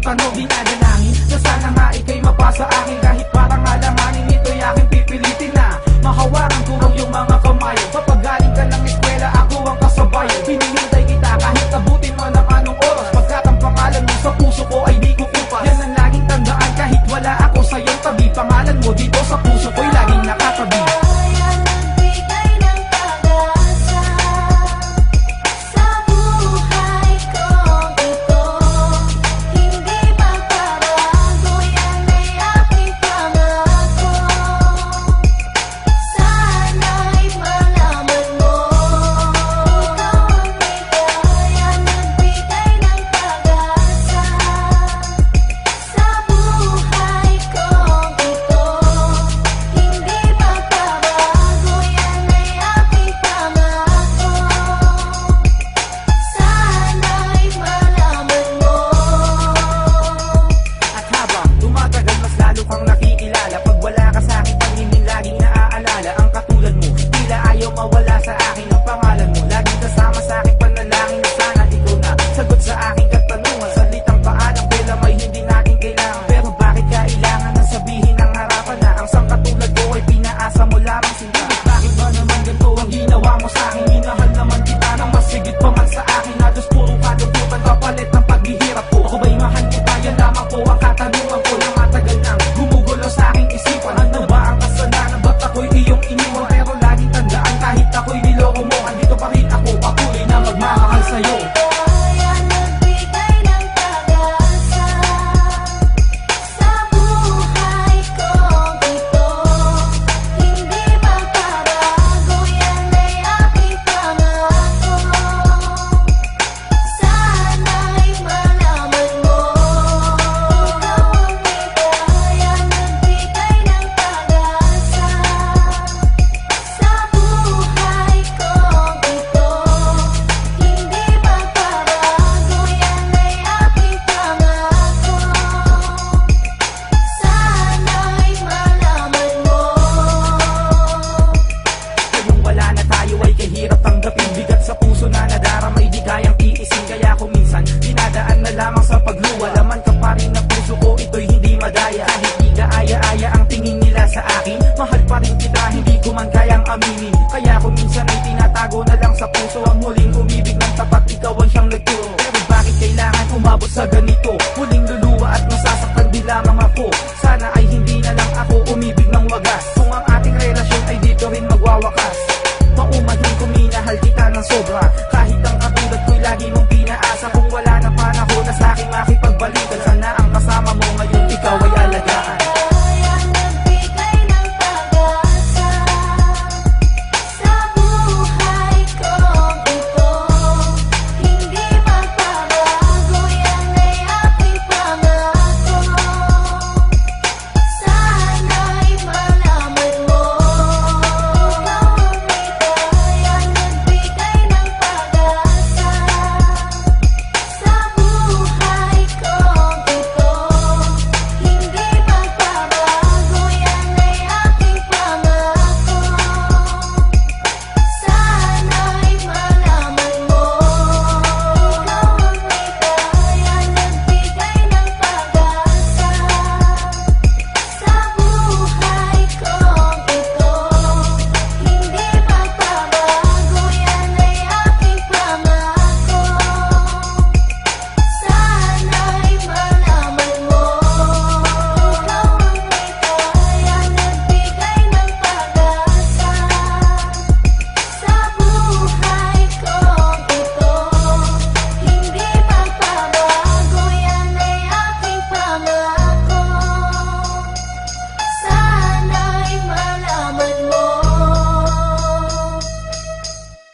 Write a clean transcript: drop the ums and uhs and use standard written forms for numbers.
tanong, dinadalangin na sana nga ika'y mapasa akin. Kahit parang alamanin, ito'y aking pipilitin na mahawaran ko ang iyong mga kamay. Kapag galing ka ng eskwela, ako ang kasabay. Hinihintay kita kahit abutin mo ng anong oras, pagkat ang pangalan mo sa puso ko ay di kukupas. Yan ang laging tandaan kahit wala ako sa iyong tabi. Pangalan mo dito sa puso ko'y laging nakatabi. Mawala sa akin ang pangalan mo, laging kasama sa aking panalangin na sana ikaw na sagot sa aking katanungan. Salitang paalam kailan may hindi natin kailangan, pero bakit kailangan na sabihin ang harapan na ang sangkatulad ko ay pinaasa mo lamang sila? Bakit ba naman ganito ang ginawa mo sa akin? Minahal naman kita ng mas sigit pa man sa akin, halos puro kadugutan kapalit ng paghihirap ko. Ako ba'y mahal kita? Yan lamang po ang katanungan ko na matagal nang gumugulo sa aking isipan. Ano ba ang kasalanan? Ba't ako'y iyong iniwan? Pero laging tandaan kahit ako'y niloko mo, andito pa rin ako, patuloy na magmamahal sa'yo. Hirap tanggapin, bigat sa puso na nadaramay, di kayang tiisin. Kaya kung minsan dinadaan na lamang sa pagluwa, laman ka pa rin ng puso ko, ito'y hindi madaya. Kahit di kaaya-aya ang tingin nila sa akin, mahal pa rin kita, hindi ko man kayang aminin. Kaya kung minsan ay tinatago na lang sa puso ang muling umibig ng tapat, ikaw ang siyang nagturo. Pero bakit kailangan umabot sa ganito?